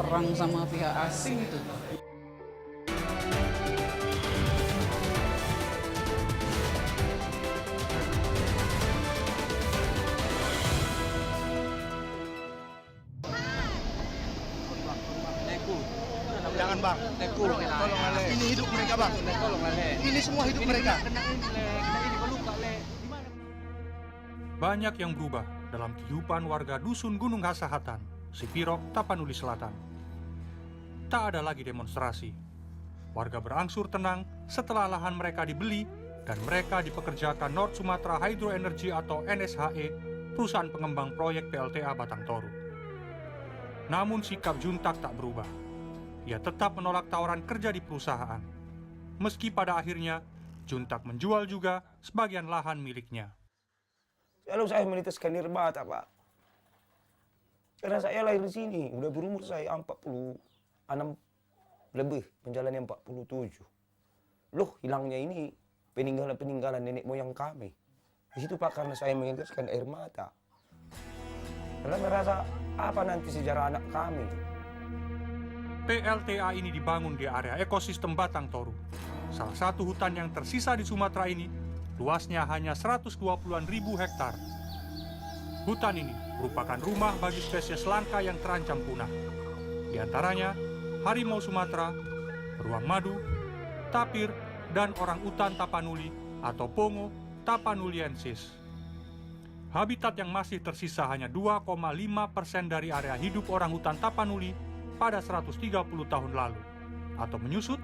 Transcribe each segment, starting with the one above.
perang sama pihak asing itu. Jangan bang, tolong ale. Ini hidup mereka bang. Ini semua hidup mereka. Banyak yang berubah dalam kehidupan warga dusun Gunung Hasahatan, Sipirok, Tapanuli Selatan. Tak ada lagi demonstrasi. Warga berangsur tenang setelah lahan mereka dibeli dan mereka dipekerjakan North Sumatra Hydro Energy atau NSHE, perusahaan pengembang proyek PLTA Batang Toru. Namun sikap Juntak tak berubah. Ia tetap menolak tawaran kerja di perusahaan. Meski pada akhirnya, Juntak menjual juga sebagian lahan miliknya. Kalau saya menitiskan air mata, Pak. Karena saya lahir di sini, udah berumur saya 46 lebih, menjalani 47. Loh, hilangnya ini peninggalan-peninggalan nenek moyang kami. Di situ Pak, karena saya menitiskan air mata. Karena merasa, apa nanti sejarah anak kami? PLTA ini dibangun di area ekosistem Batang Toru. Salah satu hutan yang tersisa di Sumatera ini, luasnya hanya 120-an ribu hektar. Hutan ini merupakan rumah bagi spesies langka yang terancam punah. Di antaranya, harimau Sumatera, beruang madu, tapir, dan orang utan Tapanuli atau Pongo tapanuliensis. Habitat yang masih tersisa hanya 2,5% dari area hidup orang hutan Tapanuli pada 130 tahun lalu, atau menyusut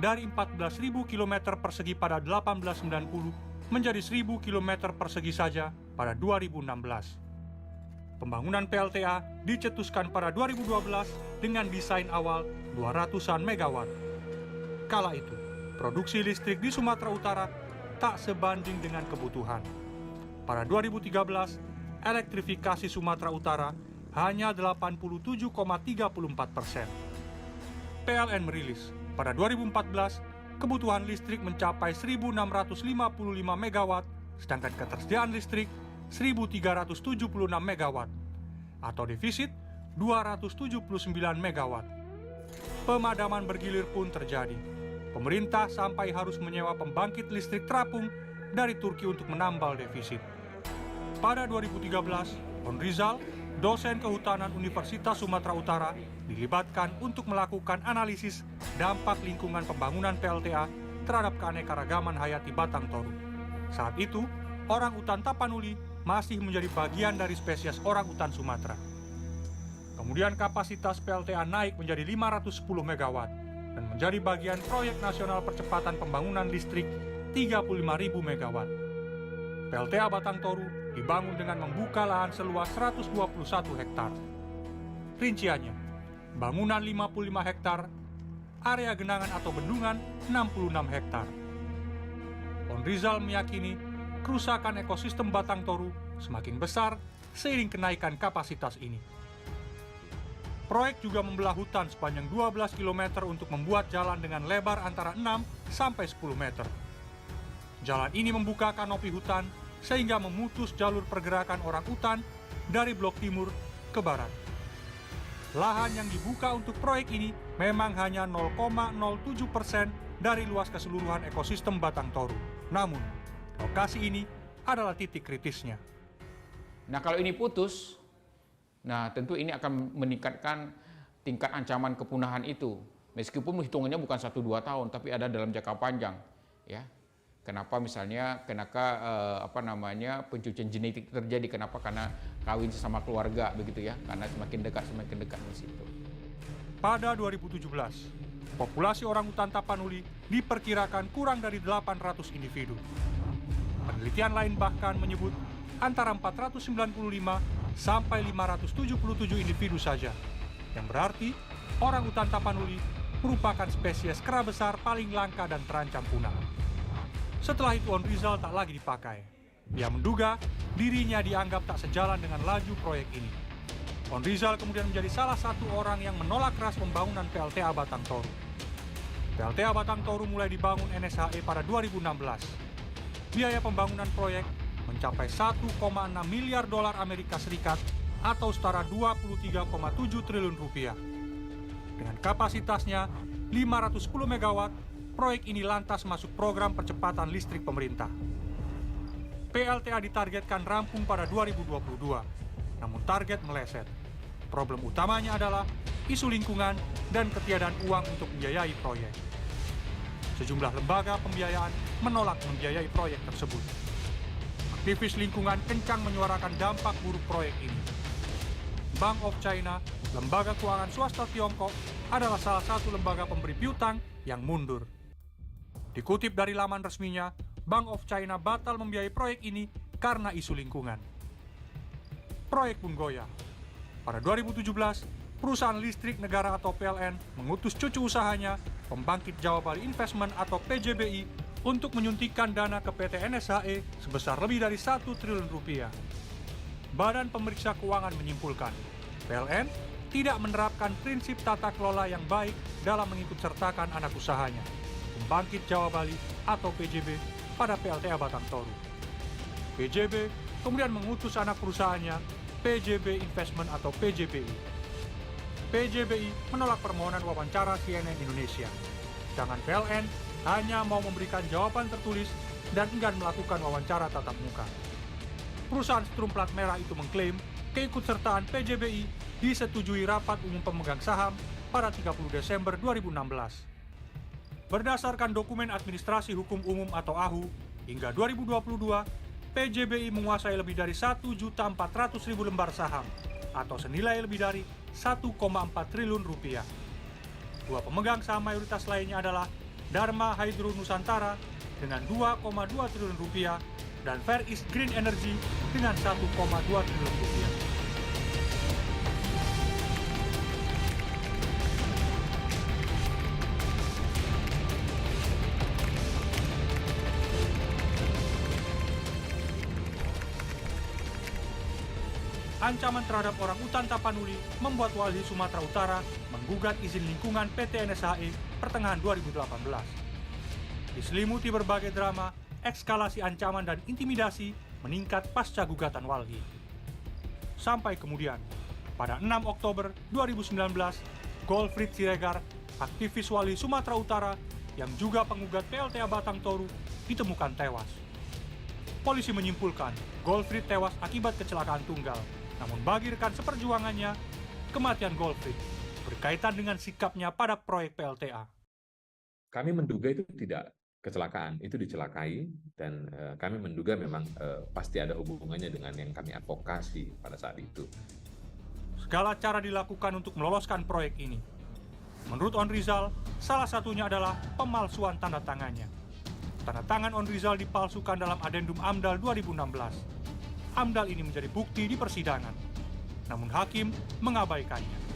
dari 14.000 km persegi pada 1890 menjadi 1.000 km persegi saja pada 2016. Pembangunan PLTA dicetuskan pada 2012 dengan desain awal 200-an megawatt. Kala itu, produksi listrik di Sumatera Utara tak sebanding dengan kebutuhan. Pada 2013, elektrifikasi Sumatera Utara hanya 87,34%. PLN merilis, pada 2014, kebutuhan listrik mencapai 1.655 megawatt, sedangkan ketersediaan listrik 1.376 megawatt, atau defisit 279 megawatt. Pemadaman bergilir pun terjadi. Pemerintah sampai harus menyewa pembangkit listrik terapung dari Turki untuk menambal defisit. Pada 2013, On Rizal, dosen kehutanan Universitas Sumatera Utara, dilibatkan untuk melakukan analisis dampak lingkungan pembangunan PLTA terhadap keanekaragaman hayati Batang Toru. Saat itu, orang utan Tapanuli masih menjadi bagian dari spesies orang utan Sumatera. Kemudian kapasitas PLTA naik menjadi 510 megawatt dan menjadi bagian proyek nasional percepatan pembangunan listrik 35.000 megawatt. PLTA Batang Toru dibangun dengan membuka lahan seluas 121 hektar. Rinciannya, bangunan 55 hektar, area genangan atau bendungan 66 hektar. On Rizal meyakini kerusakan ekosistem Batang Toru semakin besar seiring kenaikan kapasitas ini. Proyek juga membelah hutan sepanjang 12 km untuk membuat jalan dengan lebar antara 6 sampai 10 meter. Jalan ini membuka kanopi hutan sehingga memutus jalur pergerakan orang utan dari blok timur ke barat. Lahan yang dibuka untuk proyek ini memang hanya 0,07% dari luas keseluruhan ekosistem Batang Toru. Namun, lokasi ini adalah titik kritisnya. Nah, kalau ini putus, nah tentu ini akan meningkatkan tingkat ancaman kepunahan itu. Meskipun hitungannya bukan 1-2 tahun, tapi ada dalam jangka panjang, ya. Kenapa misalnya pencucian genetik terjadi? Kenapa? Karena kawin sesama keluarga begitu ya, karena semakin dekat di situ. Pada 2017, populasi orang utan Tapanuli diperkirakan kurang dari 800 individu. Penelitian lain bahkan menyebut antara 495 sampai 577 individu saja, yang berarti orang utan Tapanuli merupakan spesies kera besar paling langka dan terancam punah. Setelah itu On Rizal tak lagi dipakai. Dia menduga dirinya dianggap tak sejalan dengan laju proyek ini. On Rizal kemudian menjadi salah satu orang yang menolak keras pembangunan PLTA Batang Toru. PLTA Batang Toru mulai dibangun NSHE pada 2016. Biaya pembangunan proyek mencapai 1,6 miliar dolar Amerika Serikat atau setara 23,7 triliun rupiah. Dengan kapasitasnya 510 MW, proyek ini lantas masuk program percepatan listrik pemerintah. PLTA ditargetkan rampung pada 2022, namun target meleset. Problem utamanya adalah isu lingkungan dan ketiadaan uang untuk membiayai proyek. Sejumlah lembaga pembiayaan menolak membiayai proyek tersebut. Aktivis lingkungan kencang menyuarakan dampak buruk proyek ini. Bank of China, lembaga keuangan swasta Tiongkok, adalah salah satu lembaga pemberi piutang yang mundur. Dikutip dari laman resminya, Bank of China batal membiayai proyek ini karena isu lingkungan. Proyek pun goyah. Pada 2017, perusahaan listrik negara atau PLN mengutus cucu usahanya, Pembangkit Jawa Bali Investment atau PJBI, untuk menyuntikkan dana ke PT NSHE sebesar lebih dari 1 triliun rupiah. Badan Pemeriksa Keuangan menyimpulkan, PLN tidak menerapkan prinsip tata kelola yang baik dalam mengikutsertakan anak usahanya, Pembangkit Jawa Bali atau PJB, pada PLTA Batang Toru. PJB kemudian mengutus anak perusahaannya, PJB Investment atau PJBI. PJBI menolak permohonan wawancara CNN Indonesia. Sedangkan PLN hanya mau memberikan jawaban tertulis dan enggan melakukan wawancara tatap muka. Perusahaan setrum plat merah itu mengklaim keikutsertaan PJBI disetujui rapat umum pemegang saham pada 30 Desember 2016. Berdasarkan dokumen administrasi hukum umum atau AHU, hingga 2022, PJBI menguasai lebih dari 1.400.000 lembar saham atau senilai lebih dari 1,4 triliun rupiah. Dua pemegang saham mayoritas lainnya adalah Dharma Hydro Nusantara dengan 2,2 triliun rupiah dan Fair East Green Energy dengan 1,2 triliun rupiah. Ancaman terhadap orang utan Tapanuli membuat Walhi Sumatera Utara menggugat izin lingkungan PT NSHE pertengahan 2018. Diselimuti berbagai drama, eskalasi ancaman dan intimidasi meningkat pasca gugatan Walhi. Sampai kemudian, pada 6 Oktober 2019, Golfried Siregar, aktivis Walhi Sumatera Utara yang juga penggugat PLTA Batang Toru, ditemukan tewas. Polisi menyimpulkan Golfried tewas akibat kecelakaan tunggal. Namun bagi rekan seperjuangannya, kematian Golfried berkaitan dengan sikapnya pada proyek PLTA. Kami menduga itu tidak kecelakaan, itu dicelakai, dan kami menduga memang pasti ada hubungannya dengan yang kami advokasi pada saat itu. Segala cara dilakukan untuk meloloskan proyek ini. Menurut On Rizal, salah satunya adalah pemalsuan tanda tangannya. Tanda tangan On Rizal dipalsukan dalam Adendum AMDAL 2016. AMDAL ini menjadi bukti di persidangan, namun hakim mengabaikannya.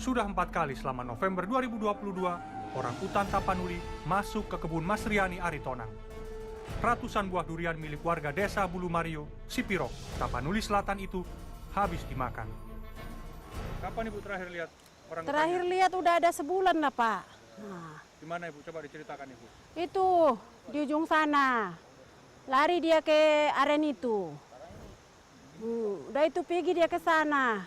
Sudah 4 kali selama November 2022, orang utan Tapanuli masuk ke kebun Mas Riani Aritonang. Ratusan buah durian milik warga desa Bulu Mario, Sipirok, Tapanuli Selatan itu habis dimakan. Kapan Ibu terakhir lihat orang Terakhir lihat udah ada sebulan lah Pak. Nah, di mana Ibu? Coba diceritakan Ibu. itu di ujung sana. Lari dia ke aren itu. Udah itu pergi dia ke sana.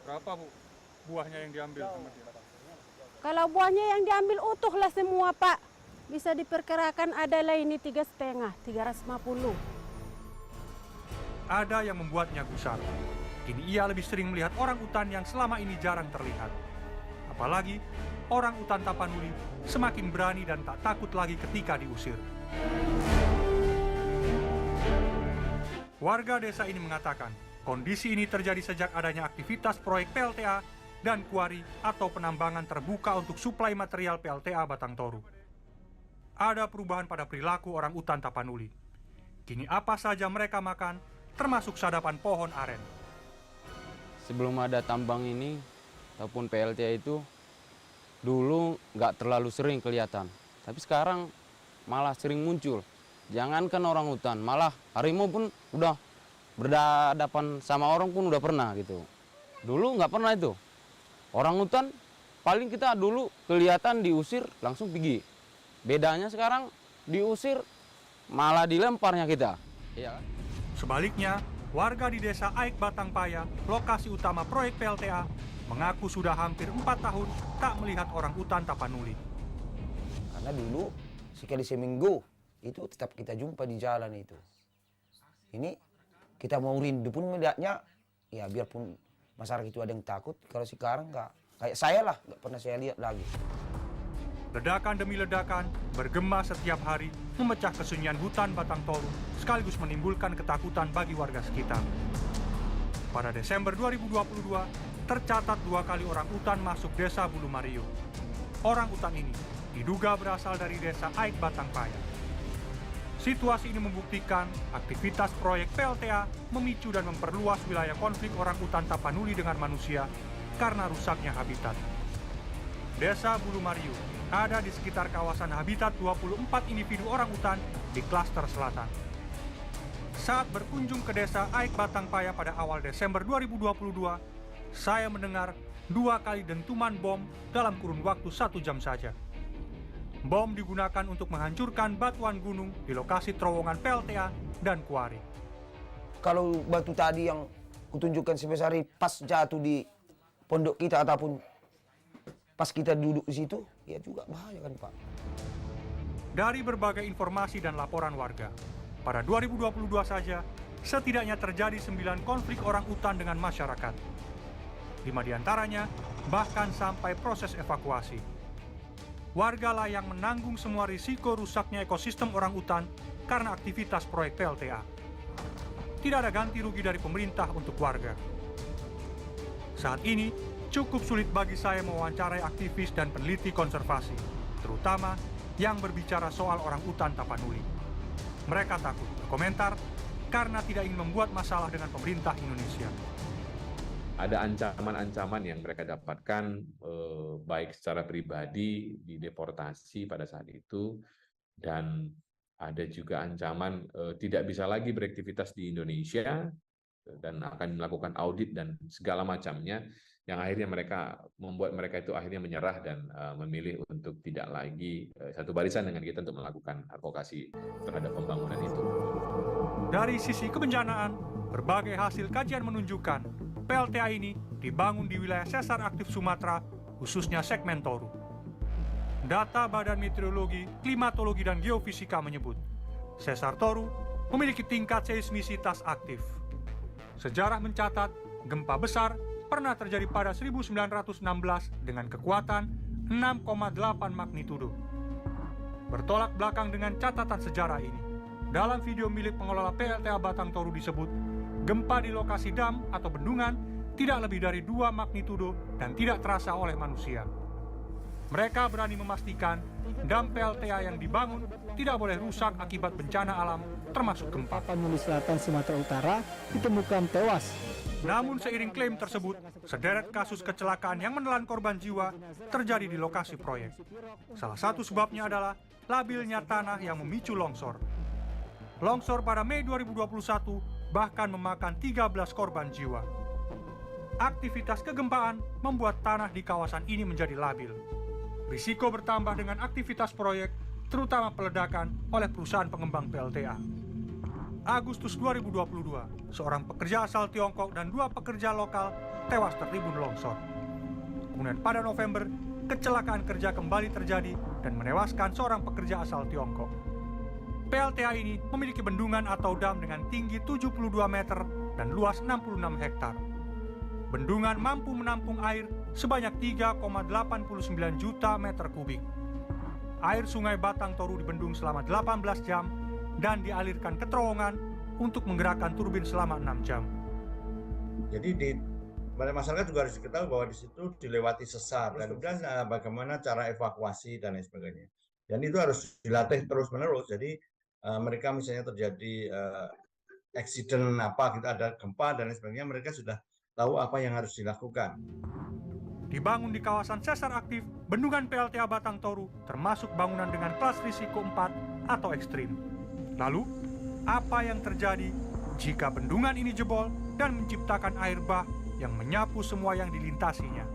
Berapa Bu buahnya yang diambil sama dia? Kalau buahnya yang diambil utuhlah semua, Pak. Bisa diperkirakan adalah ini 3,5, 350. Ada yang membuatnya gusar. Kini ia lebih sering melihat orang utan yang selama ini jarang terlihat. Apalagi orang utan Tapanuli semakin berani dan tak takut lagi ketika diusir. Warga desa ini mengatakan, kondisi ini terjadi sejak adanya aktivitas proyek PLTA dan kuari atau penambangan terbuka untuk suplai material PLTA Batang Toru. Ada perubahan pada perilaku orang utan Tapanuli. Kini apa saja mereka makan, termasuk sadapan pohon aren. Sebelum ada tambang ini, ataupun PLTA itu, dulu nggak terlalu sering kelihatan. Tapi sekarang malah sering muncul. Jangankan orang hutan, malah harimau pun udah berhadapan sama orang pun udah pernah gitu. Dulu nggak pernah itu. Orang hutan paling kita dulu kelihatan diusir langsung pergi. Bedanya sekarang diusir malah dilemparnya kita. Iya. Sebaliknya, warga di desa Aik Batangpaya, lokasi utama proyek PLTA, mengaku sudah hampir 4 tahun tak melihat orang utan Tapanuli. Karena dulu sekali seminggu itu tetap kita jumpa di jalan itu. Ini kita mau rindu pun melihatnya, ya biarpun masyarakat itu ada yang takut, kalau sekarang nggak. Kayak saya lah, nggak pernah saya lihat lagi. Ledakan demi ledakan bergema setiap hari, memecah kesunyian hutan Batang Toru, sekaligus menimbulkan ketakutan bagi warga sekitar. Pada Desember 2022, tercatat 2 kali orang utan masuk desa Bulu Mario. Orang utan ini diduga berasal dari desa Aik Batangpaya. Situasi ini membuktikan aktivitas proyek PLTA memicu dan memperluas wilayah konflik orang utan Tapanuli dengan manusia karena rusaknya habitat. Desa Bulu Mario ada di sekitar kawasan habitat 24 individu orang utan di klaster selatan. Saat berkunjung ke desa Aik Batangpaya pada awal Desember 2022, saya mendengar 2 kali dentuman bom dalam kurun waktu 1 jam saja. Bom digunakan untuk menghancurkan batuan gunung di lokasi terowongan PLTA dan kuari. Kalau batu tadi yang kutunjukkan sebesar pas jatuh di pondok kita ataupun pas kita duduk di situ, ya juga bahaya kan Pak. Dari berbagai informasi dan laporan warga, pada 2022 saja, setidaknya terjadi 9 konflik orang utan dengan masyarakat. 5 diantaranya bahkan sampai proses evakuasi. Wargalah yang menanggung semua risiko rusaknya ekosistem orang utan karena aktivitas proyek PLTA. Tidak ada ganti rugi dari pemerintah untuk warga. Saat ini, cukup sulit bagi saya mewawancarai aktivis dan peneliti konservasi, terutama yang berbicara soal orang utan Tapanuli. Mereka takut berkomentar karena tidak ingin membuat masalah dengan pemerintah Indonesia. Ada ancaman-ancaman yang mereka dapatkan baik secara pribadi dideportasi pada saat itu, dan ada juga ancaman tidak bisa lagi beraktivitas di Indonesia dan akan melakukan audit dan segala macamnya, yang akhirnya membuat mereka itu akhirnya menyerah dan memilih untuk tidak lagi satu barisan dengan kita untuk melakukan advokasi terhadap pembangunan itu. Dari sisi kebencanaan, berbagai hasil kajian menunjukkan PLTA ini dibangun di wilayah sesar aktif Sumatera, khususnya segmen Toru. Data Badan Meteorologi, Klimatologi, dan Geofisika menyebut, sesar Toru memiliki tingkat seismisitas aktif. Sejarah mencatat, gempa besar pernah terjadi pada 1916 dengan kekuatan 6,8 magnitudo. Bertolak belakang dengan catatan sejarah ini, dalam video milik pengelola PLTA Batang Toru disebut, gempa di lokasi dam atau bendungan tidak lebih dari 2 magnitudo dan tidak terasa oleh manusia. Mereka berani memastikan dam PLTA yang dibangun tidak boleh rusak akibat bencana alam, termasuk gempa. Tapanuli Selatan, Sumatera Utara ditemukan tewas. Namun seiring klaim tersebut, sederet kasus kecelakaan yang menelan korban jiwa terjadi di lokasi proyek. Salah satu sebabnya adalah labilnya tanah yang memicu longsor. Longsor pada Mei 2021 bahkan memakan 13 korban jiwa. Aktivitas kegempaan membuat tanah di kawasan ini menjadi labil. Risiko bertambah dengan aktivitas proyek, terutama peledakan oleh perusahaan pengembang PLTA. Agustus 2022, seorang pekerja asal Tiongkok dan 2 pekerja lokal tewas tertimbun longsor. Kemudian pada November, kecelakaan kerja kembali terjadi dan menewaskan seorang pekerja asal Tiongkok. PLTA ini memiliki bendungan atau dam dengan tinggi 72 meter dan luas 66 hektar. Bendungan mampu menampung air sebanyak 3,89 juta meter kubik. Air sungai Batang Toru dibendung selama 18 jam dan dialirkan ke terowongan untuk menggerakkan turbin selama 6 jam. Jadi masyarakat juga harus diketahui bahwa di situ dilewati sesar dan bagaimana cara evakuasi dan lain sebagainya. Dan itu harus dilatih terus-menerus. Jadi mereka misalnya terjadi accident apa gitu, ada gempa dan lain sebagainya, mereka sudah tahu apa yang harus dilakukan. Dibangun di kawasan sesar aktif, bendungan PLTA Batang Toru termasuk bangunan dengan kelas risiko 4 atau ekstrim. Lalu, apa yang terjadi jika bendungan ini jebol dan menciptakan air bah yang menyapu semua yang dilintasinya?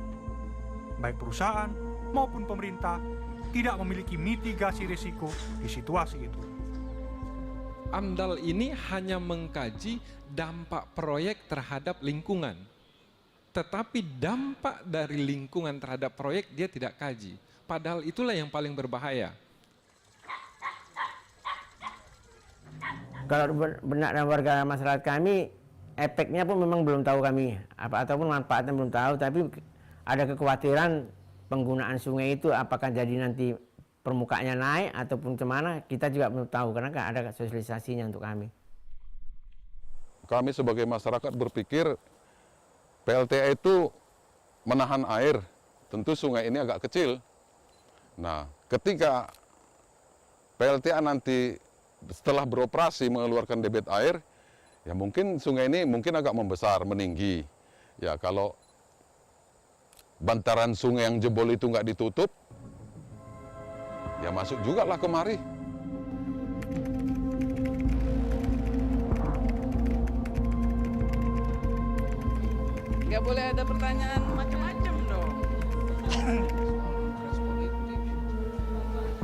Baik perusahaan maupun pemerintah tidak memiliki mitigasi risiko di situasi itu. AMDAL ini hanya mengkaji dampak proyek terhadap lingkungan. Tetapi dampak dari lingkungan terhadap proyek dia tidak kaji. Padahal itulah yang paling berbahaya. Kalau benak dan warga masyarakat kami, efeknya pun memang belum tahu kami, ataupun manfaatnya belum tahu, tapi ada kekhawatiran penggunaan sungai itu apakah jadi nanti permukaannya naik ataupun kemana, kita juga belum tahu, karena kan ada sosialisasinya untuk kami. Kami sebagai masyarakat berpikir PLTA itu menahan air, tentu sungai ini agak kecil. Nah, ketika PLTA nanti setelah beroperasi mengeluarkan debit air, ya mungkin sungai ini mungkin agak membesar, meninggi. Ya kalau bantaran sungai yang jebol itu nggak ditutup, ya masuk juga lah kemari. Nggak boleh ada pertanyaan macam-macam dong.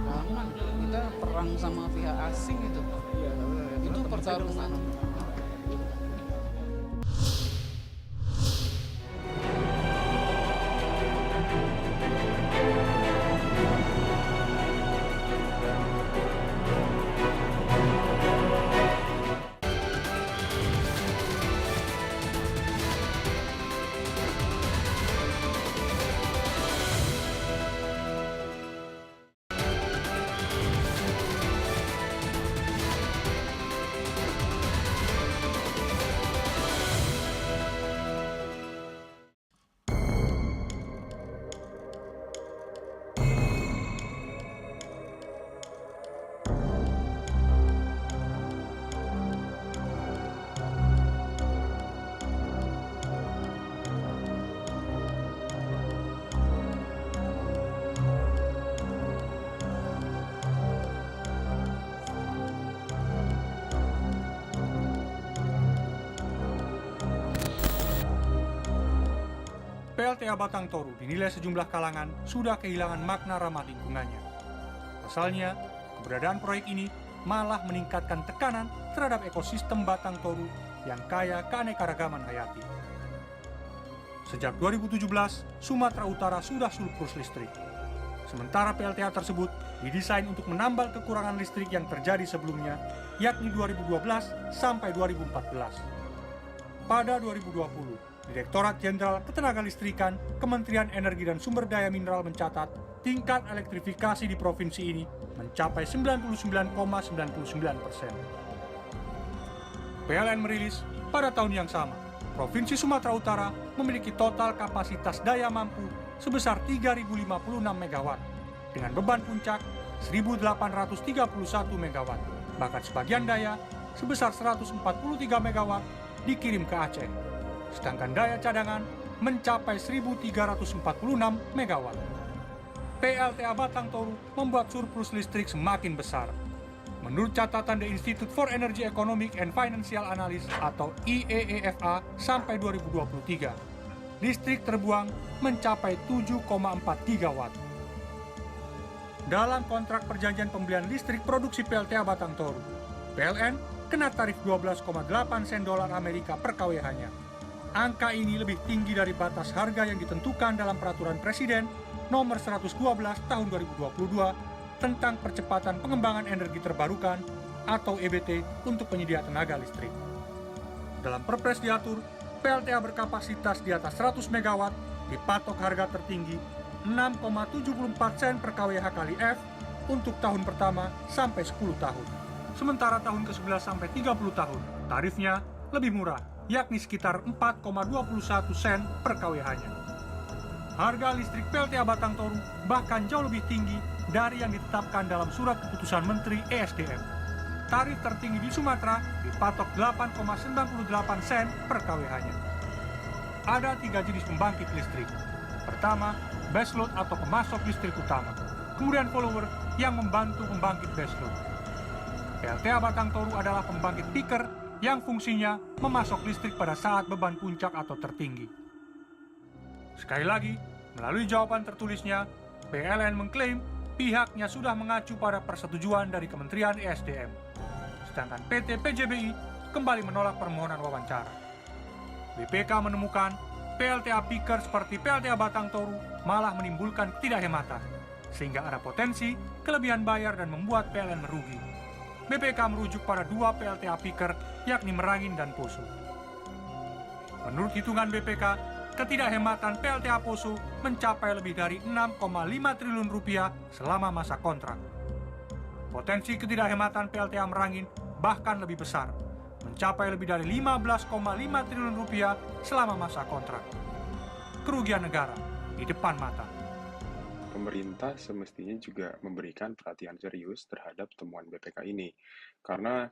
Jangan, kita perang sama pihak asing itu. Itu pertarungan. PLTA Batang Toru dinilai sejumlah kalangan sudah kehilangan makna ramah lingkungannya. Pasalnya, keberadaan proyek ini malah meningkatkan tekanan terhadap ekosistem Batang Toru yang kaya keanekaragaman hayati. Sejak 2017, Sumatera Utara sudah surplus listrik. Sementara PLTA tersebut didesain untuk menambal kekurangan listrik yang terjadi sebelumnya, yakni 2012 sampai 2014. Pada 2020, Direktorat Jenderal Ketenagalistrikan, Kementerian Energi dan Sumber Daya Mineral mencatat tingkat elektrifikasi di provinsi ini mencapai 99,99%. PLN merilis pada tahun yang sama, Provinsi Sumatera Utara memiliki total kapasitas daya mampu sebesar 3.056 MW dengan beban puncak 1.831 MW. Bahkan sebagian daya sebesar 143 MW dikirim ke Aceh. Sedangkan daya cadangan mencapai 1.346 MW. PLTA Batang Toru membuat surplus listrik semakin besar. Menurut catatan The Institute for Energy Economic and Financial Analysis atau IEEFA sampai 2023, listrik terbuang mencapai 7,4 gigawatt. Dalam kontrak perjanjian pembelian listrik produksi PLTA Batang Toru, PLN kena tarif 12,8 sen dolar Amerika per kWh-nya. Angka ini lebih tinggi dari batas harga yang ditentukan dalam Peraturan Presiden Nomor 112 Tahun 2022 tentang Percepatan Pengembangan Energi Terbarukan atau EBT untuk penyedia tenaga listrik. Dalam Perpres diatur, PLTA berkapasitas di atas 100 MW dipatok harga tertinggi 6,74 sen per kWh kali F untuk tahun pertama sampai 10 tahun. Sementara tahun ke-11 sampai 30 tahun, tarifnya lebih murah, yakni sekitar 4,21 sen per kWh-nya. Harga listrik PLTA Batang Toru bahkan jauh lebih tinggi dari yang ditetapkan dalam Surat Keputusan Menteri ESDM. Tarif tertinggi di Sumatera dipatok 8,98 sen per kWh-nya. Ada 3 jenis pembangkit listrik. Pertama, baseload atau pemasok listrik utama. Kemudian follower yang membantu pembangkit baseload. PLTA Batang Toru adalah pembangkit peaker yang fungsinya memasok listrik pada saat beban puncak atau tertinggi. Sekali lagi, melalui jawaban tertulisnya, PLN mengklaim pihaknya sudah mengacu pada persetujuan dari Kementerian ESDM. Sedangkan PT PJBI kembali menolak permohonan wawancara. BPK menemukan PLTA peaker seperti PLTA Batang Toru malah menimbulkan ketidakhematan, sehingga ada potensi kelebihan bayar dan membuat PLN merugi. BPK merujuk pada 2 PLTA peaker, yakni Merangin dan Poso. Menurut hitungan BPK, ketidakhematan PLTA Poso mencapai lebih dari 6,5 triliun rupiah selama masa kontrak. Potensi ketidakhematan PLTA Merangin bahkan lebih besar, mencapai lebih dari 15,5 triliun rupiah selama masa kontrak. Kerugian negara di depan mata. Pemerintah semestinya juga memberikan perhatian serius terhadap temuan BPK ini, karena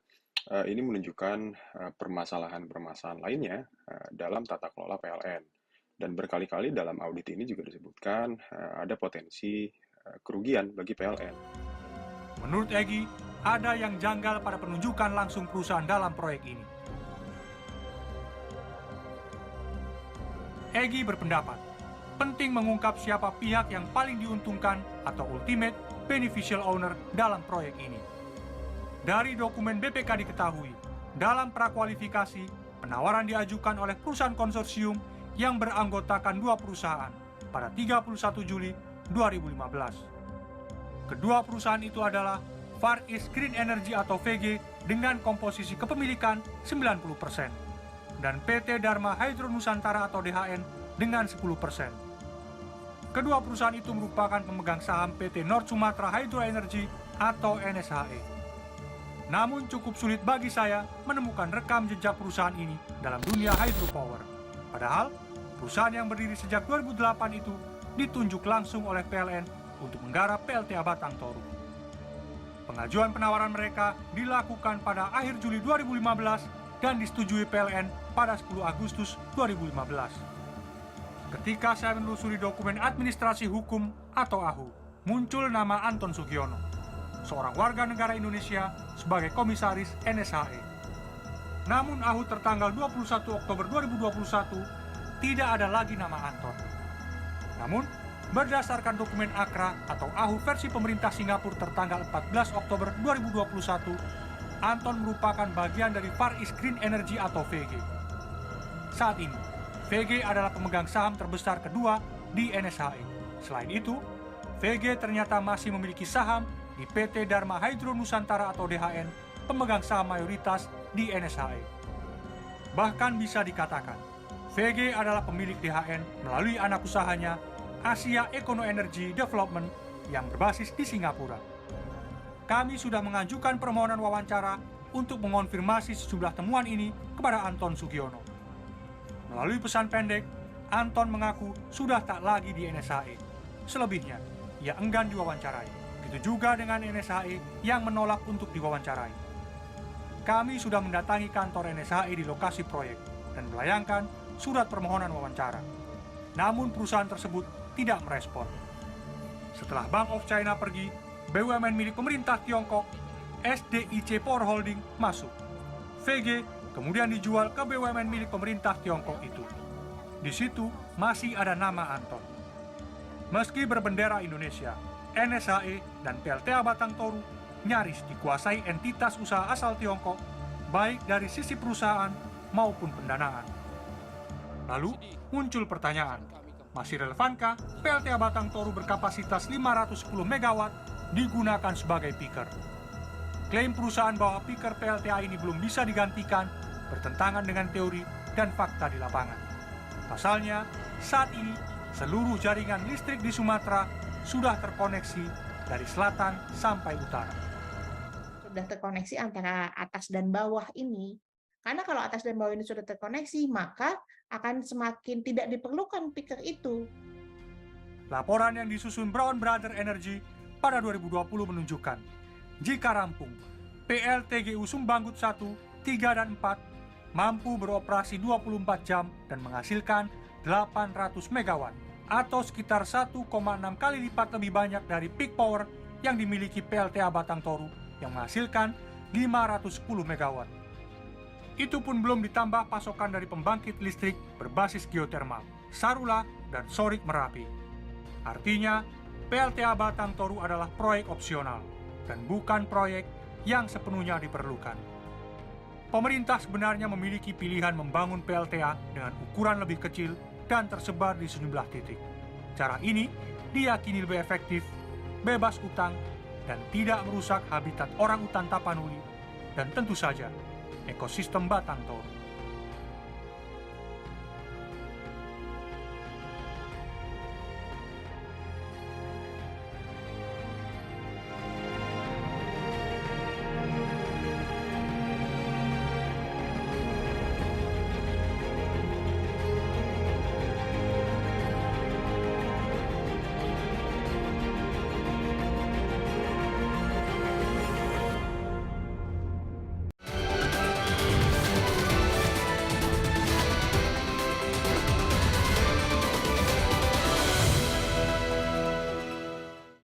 ini menunjukkan permasalahan-permasalahan lainnya dalam tata kelola PLN. Dan berkali-kali dalam audit ini juga disebutkan ada potensi kerugian bagi PLN. Menurut Egy, ada yang janggal pada penunjukan langsung perusahaan dalam proyek ini. Egy berpendapat, penting mengungkap siapa pihak yang paling diuntungkan atau ultimate beneficial owner dalam proyek ini. Dari dokumen BPK diketahui, dalam prakualifikasi, penawaran diajukan oleh perusahaan konsorsium yang beranggotakan 2 perusahaan pada 31 Juli 2015. Kedua perusahaan itu adalah Far East Green Energy atau VG dengan komposisi kepemilikan 90% dan PT Dharma Hydro Nusantara atau DHN dengan 10%. Kedua perusahaan itu merupakan pemegang saham PT North Sumatra Hydro Energy atau NSHE. Namun cukup sulit bagi saya menemukan rekam jejak perusahaan ini dalam dunia hydropower. Padahal, perusahaan yang berdiri sejak 2008 itu ditunjuk langsung oleh PLN untuk menggarap PLTA Batang Toru. Pengajuan penawaran mereka dilakukan pada akhir Juli 2015 dan disetujui PLN pada 10 Agustus 2015. Ketika saya menelusuri dokumen administrasi hukum atau AHU, muncul nama Anton Sugiono, seorang warga negara Indonesia sebagai komisaris NSHE. Namun AHU tertanggal 21 Oktober 2021 tidak ada lagi nama Anton. Namun, berdasarkan dokumen AKRA atau AHU versi pemerintah Singapura tertanggal 14 Oktober 2021, Anton merupakan bagian dari Far East Green Energy atau VG. Saat ini, VG adalah pemegang saham terbesar kedua di NSHE. Selain itu, VG ternyata masih memiliki saham di PT Dharma Hydro Nusantara atau DHN, pemegang saham mayoritas di NSHE. Bahkan bisa dikatakan, VG adalah pemilik DHN melalui anak usahanya Asia Econo Energy Development yang berbasis di Singapura. Kami sudah mengajukan permohonan wawancara untuk mengonfirmasi sejumlah temuan ini kepada Anton Sugiono. Melalui pesan pendek, Anton mengaku sudah tak lagi di NSHE. Selebihnya, ia enggan diwawancarai. Begitu juga dengan NSHE yang menolak untuk diwawancarai. Kami sudah mendatangi kantor NSHE di lokasi proyek dan melayangkan surat permohonan wawancara. Namun perusahaan tersebut tidak merespon. Setelah Bank of China pergi, BUMN milik pemerintah Tiongkok, SDIC Power Holding, masuk. VG kemudian dijual ke BUMN milik pemerintah Tiongkok itu. Di situ masih ada nama Anton. Meski berbendera Indonesia, NSHE dan PLTA Batang Toru nyaris dikuasai entitas usaha asal Tiongkok baik dari sisi perusahaan maupun pendanaan. Lalu muncul pertanyaan, masih relevankah PLTA Batang Toru berkapasitas 510 MW digunakan sebagai peaker? Klaim perusahaan bahwa peaker PLTA ini belum bisa digantikan bertentangan dengan teori dan fakta di lapangan. Pasalnya, saat ini seluruh jaringan listrik di Sumatera sudah terkoneksi dari selatan sampai utara. Sudah terkoneksi antara atas dan bawah ini. Karena kalau atas dan bawah ini sudah terkoneksi, maka akan semakin tidak diperlukan peaker itu. Laporan yang disusun Brown Brothers Energy pada 2020 menunjukkan, jika rampung, PLTGU Sumbanggut 1, 3, dan 4 mampu beroperasi 24 jam dan menghasilkan 800 MW atau sekitar 1,6 kali lipat lebih banyak dari peak power yang dimiliki PLTA Batang Toru yang menghasilkan 510 MW. Itu pun belum ditambah pasokan dari pembangkit listrik berbasis geotermal, Sarula dan Sorik Merapi. Artinya, PLTA Batang Toru adalah proyek opsional dan bukan proyek yang sepenuhnya diperlukan. Pemerintah sebenarnya memiliki pilihan membangun PLTA dengan ukuran lebih kecil dan tersebar di sejumlah titik. Cara ini diyakini lebih efektif, bebas utang, dan tidak merusak habitat orang utan Tapanuli, dan tentu saja ekosistem Batang Toru.